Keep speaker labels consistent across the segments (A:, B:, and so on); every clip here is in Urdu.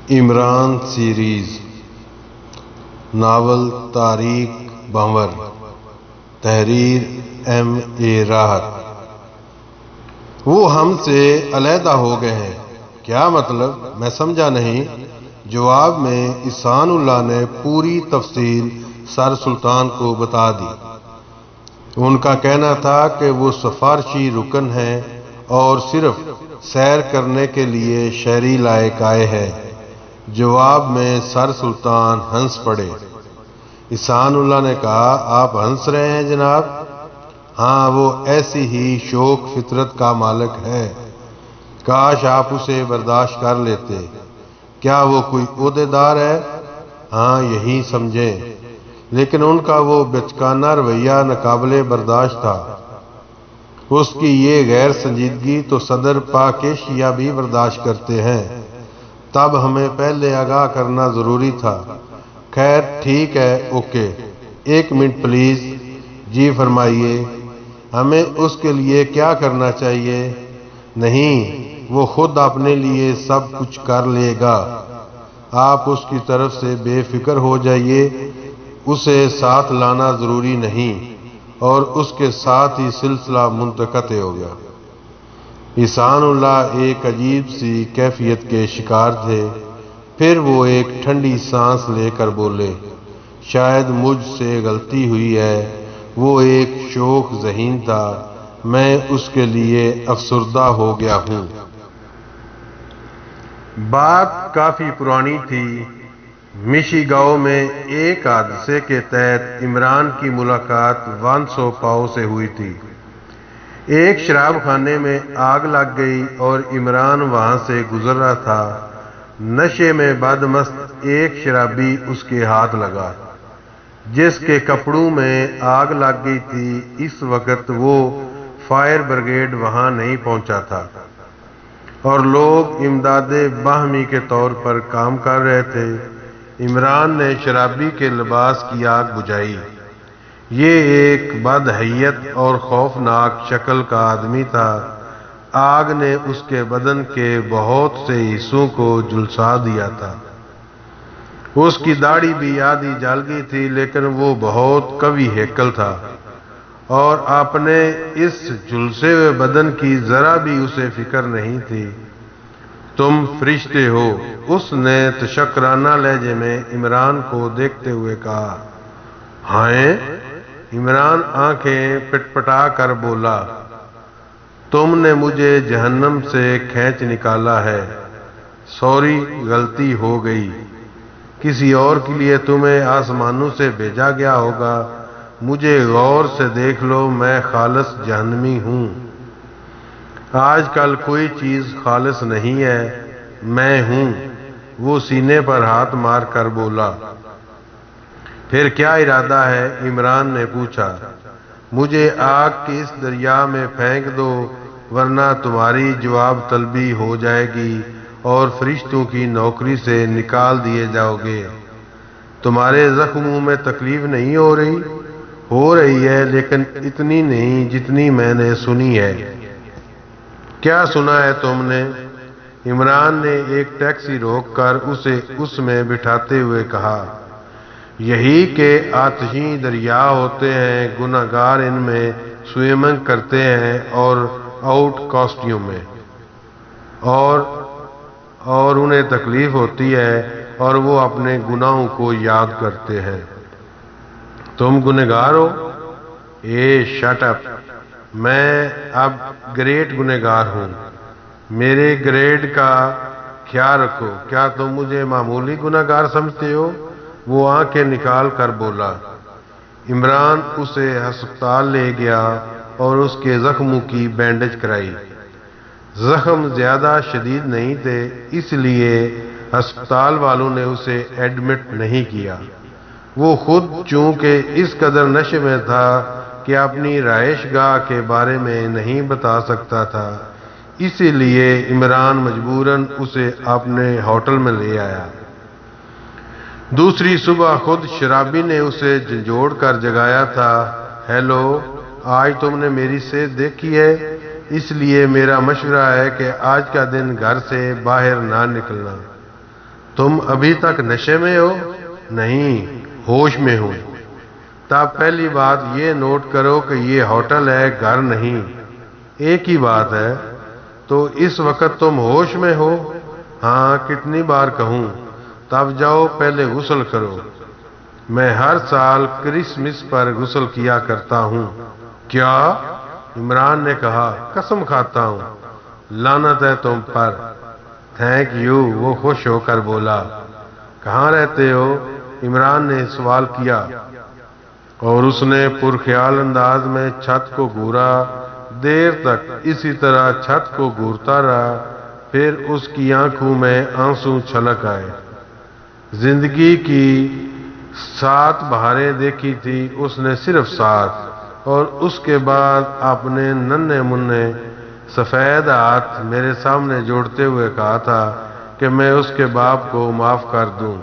A: عمران سیریز ناول طارق بھنور، تحریر M.A. راحت۔ وہ ہم سے علیحدہ ہو گئے ہیں، کیا مطلب؟ میں سمجھا نہیں۔ جواب میں احسان اللہ نے پوری تفصیل سر سلطان کو بتا دی۔ ان کا کہنا تھا کہ وہ سفارشی رکن ہیں اور صرف سیر کرنے کے لیے شہری لائق آئے ہیں۔ جواب میں سر سلطان ہنس پڑے۔ احسان اللہ نے کہا، آپ ہنس رہے ہیں جناب؟ ہاں، وہ ایسی ہی شوق فطرت کا مالک ہے، کاش آپ اسے برداشت کر لیتے۔ کیا وہ کوئی عہدے دار ہے؟ ہاں، یہی سمجھیں، لیکن ان کا وہ بچکانہ رویہ ناقابل برداشت تھا۔ اس کی یہ غیر سنجیدگی تو صدر پاک ایشیا بھی برداشت کرتے ہیں۔ تب ہمیں پہلے آگاہ کرنا ضروری تھا۔ خیر ٹھیک ہے، اوکے۔ 1 minute please. جی فرمائیے، ہمیں اس کے لیے کیا کرنا چاہیے؟ نہیں، وہ خود اپنے لیے سب کچھ کر لے گا۔ آپ اس کی طرف سے بے فکر ہو جائیے، اسے ساتھ لانا ضروری نہیں۔ اور اس کے ساتھ ہی سلسلہ منقطع ہو گیا۔ احسان اللہ ایک عجیب سی کیفیت کے شکار تھے۔ پھر وہ ایک ٹھنڈی سانس لے کر بولے، شاید مجھ سے غلطی ہوئی ہے، وہ ایک شوخ ذہین تھا، میں اس کے لیے افسردہ ہو گیا ہوں۔ بات کافی پرانی تھی۔ میشیگاؤ میں ایک حادثے کے تحت عمران کی ملاقات وان سو پاؤ سے ہوئی تھی۔ ایک شراب خانے میں آگ لگ گئی اور عمران وہاں سے گزر رہا تھا۔ نشے میں بدمست ایک شرابی اس کے ہاتھ لگا، جس کے کپڑوں میں آگ لگ گئی تھی۔ اس وقت وہ فائر بریگیڈ وہاں نہیں پہنچا تھا اور لوگ امداد باہمی کے طور پر کام کر رہے تھے۔ عمران نے شرابی کے لباس کی آگ بجھائی۔ یہ ایک بدحیت اور خوفناک شکل کا آدمی تھا۔ آگ نے اس کے بدن کے بہت سے حصوں کو جھلسا دیا تھا۔ اس کی داڑھی بھی آدھی جل گئی تھی، لیکن وہ بہت قوی ہیکل تھا اور اپنے اس جھلسے ہوئے بدن کی ذرا بھی اسے فکر نہیں تھی۔ تم فرشتے ہو، اس نے تشکرانہ لہجے میں عمران کو دیکھتے ہوئے کہا۔ ہائے؟ عمران آنکھیں پٹپٹا کر بولا، تم نے مجھے جہنم سے کھینچ نکالا ہے۔ سوری، غلطی ہو گئی۔ کسی اور کے لیے تمہیں آسمانوں سے بھیجا گیا ہوگا۔ مجھے غور سے دیکھ لو، میں خالص جہنمی ہوں۔ آج کل کوئی چیز خالص نہیں ہے، میں ہوں۔ وہ سینے پر ہاتھ مار کر بولا۔ پھر کیا ارادہ ہے؟ عمران نے پوچھا۔ مجھے آگ کے اس دریا میں پھینک دو، ورنہ تمہاری جواب طلبی ہو جائے گی اور فرشتوں کی نوکری سے نکال دیے جاؤ گے۔ تمہارے زخموں میں تکلیف نہیں ہو رہی؟ ہو رہی ہے، لیکن اتنی نہیں جتنی میں نے سنی ہے۔ کیا سنا ہے تم نے؟ عمران نے ایک ٹیکسی روک کر اسے اس میں بٹھاتے ہوئے کہا، یہی کہ آتشیں دریا ہوتے ہیں، گناہ گار ان میں سوئمنگ کرتے ہیں اور آؤٹ کاسٹیوم میں، اور انہیں تکلیف ہوتی ہے اور وہ اپنے گناہوں کو یاد کرتے ہیں۔ تم گنہگار ہو؟ Shut up! میں اب گریٹ گنہگار ہوں۔ میرے گریڈ کا خیال رکھو۔ کیا تم مجھے معمولی گنہگار سمجھتے ہو؟ وہ آنکھیں نکال کر بولا۔ عمران اسے ہسپتال لے گیا اور اس کے زخموں کی بینڈیج کرائی۔ زخم زیادہ شدید نہیں تھے، اس لیے ہسپتال والوں نے اسے ایڈمٹ نہیں کیا۔ وہ خود چونکہ اس قدر نشے میں تھا کہ اپنی رہائش گاہ کے بارے میں نہیں بتا سکتا تھا، اسی لیے عمران مجبوراً اسے اپنے ہوٹل میں لے آیا۔ دوسری صبح خود شرابی نے اسے جھنجھوڑ کر جگایا تھا۔ ہیلو، آج تم نے میری صحت دیکھی ہے، اس لیے میرا مشورہ ہے کہ آج کا دن گھر سے باہر نہ نکلنا۔ تم ابھی تک نشے میں ہو؟ نہیں، ہوش میں ہوں۔ تب پہلی بات یہ نوٹ کرو کہ یہ ہوٹل ہے، گھر نہیں، ایک ہی بات ہے۔ تو اس وقت تم ہوش میں ہو؟ ہاں، کتنی بار کہوں؟ تب جاؤ پہلے غسل کرو۔ میں ہر سال کرسمس پر غسل کیا کرتا ہوں۔ کیا؟ عمران نے کہا، قسم کھاتا ہوں۔ لعنت ہے تم پر۔ تھینک یو، وہ خوش ہو کر بولا۔ کہاں رہتے ہو؟ عمران نے سوال کیا، اور اس نے پرخیال انداز میں چھت کو گھورا۔ دیر تک اسی طرح چھت کو گھورتا رہا، پھر اس کی آنکھوں میں آنسو چھلک آئے۔ زندگی کی 7 بہاریں دیکھی تھی اس نے، صرف 7، اور اس کے بعد اپنے ننھے منھے سفید ہاتھ میرے سامنے جوڑتے ہوئے کہا تھا کہ میں اس کے باپ کو معاف کر دوں۔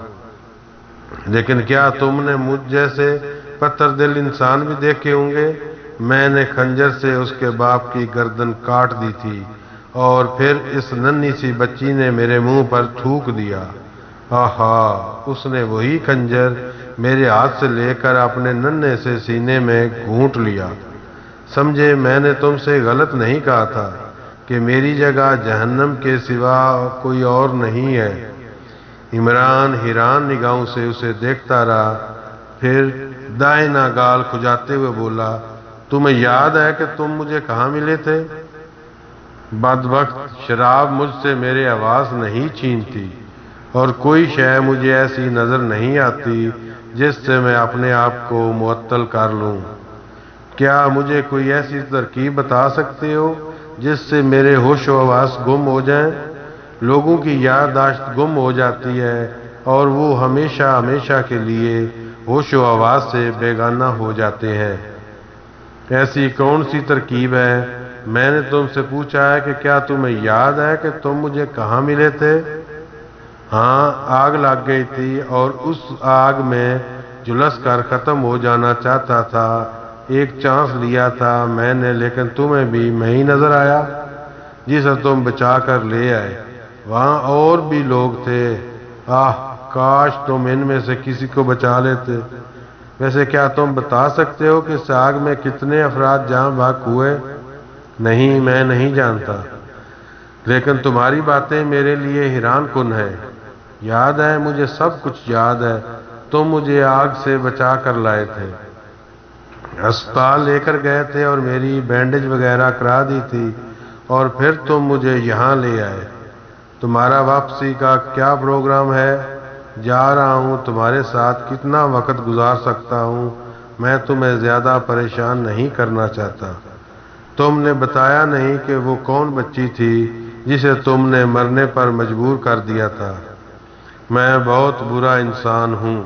A: لیکن کیا تم نے مجھ جیسے پتھر دل انسان بھی دیکھے ہوں گے؟ میں نے خنجر سے اس کے باپ کی گردن کاٹ دی تھی، اور پھر اس ننھی سی بچی نے میرے منہ پر تھوک دیا۔ آہا! اس نے وہی خنجر میرے ہاتھ سے لے کر اپنے ننھے سے سینے میں گھونٹ لیا۔ سمجھے، میں نے تم سے غلط نہیں کہا تھا کہ میری جگہ جہنم کے سوا کوئی اور نہیں ہے۔ عمران حیران نگاہوں سے اسے دیکھتا رہا، پھر دائیں گال کھجاتے ہوئے بولا، تمہیں یاد ہے کہ تم مجھے کہاں ملے تھے؟ بدبخت، شراب مجھ سے میرے حواس نہیں چھینتی، اور کوئی شے مجھے ایسی نظر نہیں آتی جس سے میں اپنے آپ کو معطل کر لوں۔ کیا مجھے کوئی ایسی ترکیب بتا سکتے ہو جس سے میرے ہوش و حواس گم ہو جائیں؟ لوگوں کی یادداشت گم ہو جاتی ہے، اور وہ ہمیشہ ہمیشہ کے لیے ہوش و حواس سے بیگانہ ہو جاتے ہیں۔ ایسی کون سی ترکیب ہے؟ میں نے تم سے پوچھا ہے کہ کیا تمہیں یاد ہے کہ تم مجھے کہاں ملے تھے؟ ہاں، آگ لگ گئی تھی، اور اس آگ میں جھلس کر ختم ہو جانا چاہتا تھا۔ ایک چانس لیا تھا میں نے، لیکن تمہیں بھی میں ہی نظر آیا جسے تم بچا کر لے آئے۔ وہاں اور بھی لوگ تھے۔ آہ، کاش تم ان میں سے کسی کو بچا لیتے۔ ویسے کیا تم بتا سکتے ہو کہ اس آگ میں کتنے افراد جاں بحق ہوئے؟ نہیں، میں نہیں جانتا، لیکن تمہاری باتیں میرے لیے حیران کن ہے۔ یاد ہے، مجھے سب کچھ یاد ہے۔ تم مجھے آگ سے بچا کر لائے تھے، ہسپتال لے کر گئے تھے اور میری بینڈیج وغیرہ کرا دی تھی، اور پھر تم مجھے یہاں لے آئے۔ تمہارا واپسی کا کیا پروگرام ہے؟ جا رہا ہوں، تمہارے ساتھ کتنا وقت گزار سکتا ہوں؟ میں تمہیں زیادہ پریشان نہیں کرنا چاہتا۔ تم نے بتایا نہیں کہ وہ کون بچی تھی جسے تم نے مرنے پر مجبور کر دیا تھا۔ میں بہت برا انسان ہوں۔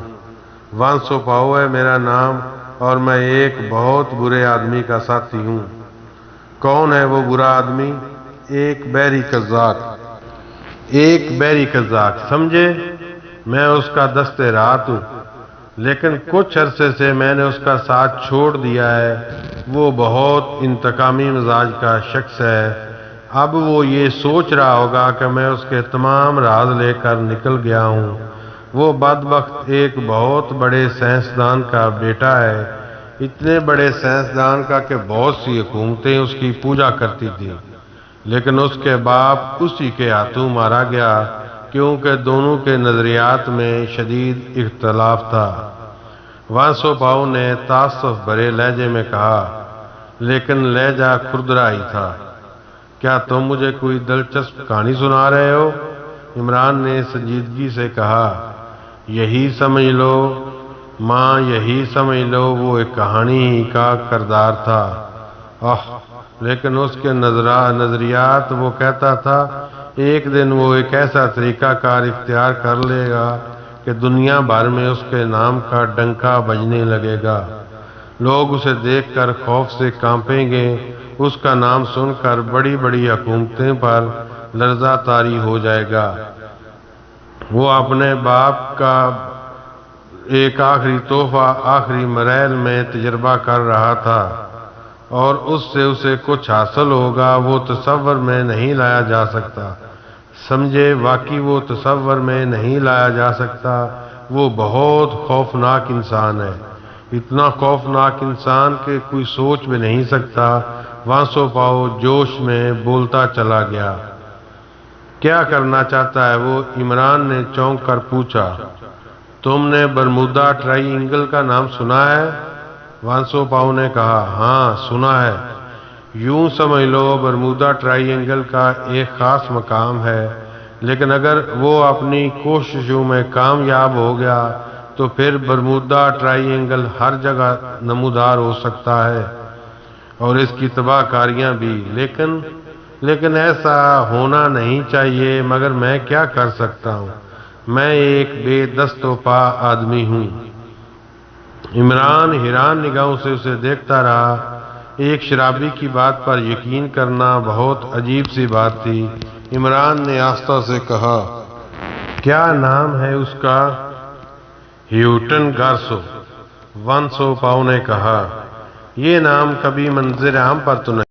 A: وانسو پاؤ ہے میرا نام، اور میں ایک بہت برے آدمی کا ساتھی ہوں۔ کون ہے وہ برا آدمی؟ ایک بحری قزاق، سمجھے؟ میں اس کا دست رات ہوں، لیکن کچھ عرصے سے میں نے اس کا ساتھ چھوڑ دیا ہے۔ وہ بہت انتقامی مزاج کا شخص ہے۔ اب وہ یہ سوچ رہا ہوگا کہ میں اس کے تمام راز لے کر نکل گیا ہوں۔ وہ بدبخت ایک بہت بڑے سائنسدان کا بیٹا ہے، اتنے بڑے سائنسدان کا کہ بہت سی حکومتیں اس کی پوجا کرتی تھیں، لیکن اس کے باپ اسی کے ہاتھوں مارا گیا، کیونکہ دونوں کے نظریات میں شدید اختلاف تھا۔ وانسو پاؤ نے تعصب بھرے لہجے میں کہا، لیکن لہجہ کھردرا ہی تھا۔ کیا تم مجھے کوئی دلچسپ کہانی سنا رہے ہو؟ عمران نے سنجیدگی سے کہا، یہی سمجھ لو ماں، یہی سمجھ لو وہ ایک کہانی ہی کا کردار تھا۔ لیکن اس کے نظریات، وہ کہتا تھا ایک دن وہ ایک ایسا طریقہ کار اختیار کر لے گا کہ دنیا بھر میں اس کے نام کا ڈنکا بجنے لگے گا۔ لوگ اسے دیکھ کر خوف سے کانپیں گے، اس کا نام سن کر بڑی بڑی حکومتیں پر لرزہ طاری ہو جائے گا۔ وہ اپنے باپ کا ایک آخری تحفہ آخری مریل میں تجربہ کر رہا تھا، اور اس سے اسے کچھ حاصل ہوگا وہ تصور میں نہیں لایا جا سکتا۔ سمجھے واقعی وہ تصور میں نہیں لایا جا سکتا، وہ بہت خوفناک انسان ہے، اتنا خوفناک انسان کہ کوئی سوچ بھی نہیں سکتا۔ وانسو پاؤ جوش میں بولتا چلا گیا۔ کیا کرنا چاہتا ہے وہ؟ عمران نے چونک کر پوچھا۔ تم نے برمودا ٹرائی اینگل کا نام سنا ہے؟ وانسو پاؤ نے کہا، ہاں سنا ہے۔ یوں سمجھ لو برمودا ٹرائی اینگل کا ایک خاص مقام ہے، لیکن اگر وہ اپنی کوششوں میں کامیاب ہو گیا تو پھر برمودا ٹرائی اینگل ہر جگہ نمودار ہو سکتا ہے اور اس کی تباہ کاریاں بھی، لیکن ایسا ہونا نہیں چاہیے۔ مگر میں کیا کر سکتا ہوں؟ میں ایک بے دست و پا آدمی ہوں۔ عمران حیران نگاہوں سے اسے دیکھتا رہا۔ ایک شرابی کی بات پر یقین کرنا بہت عجیب سی بات تھی۔ عمران نے آہستہ سے کہا، کیا نام ہے اس کا؟ ہیوٹن گارسو۔ وانسو پاؤ نے کہا، یہ نام کبھی منظر عام پر تو نہیں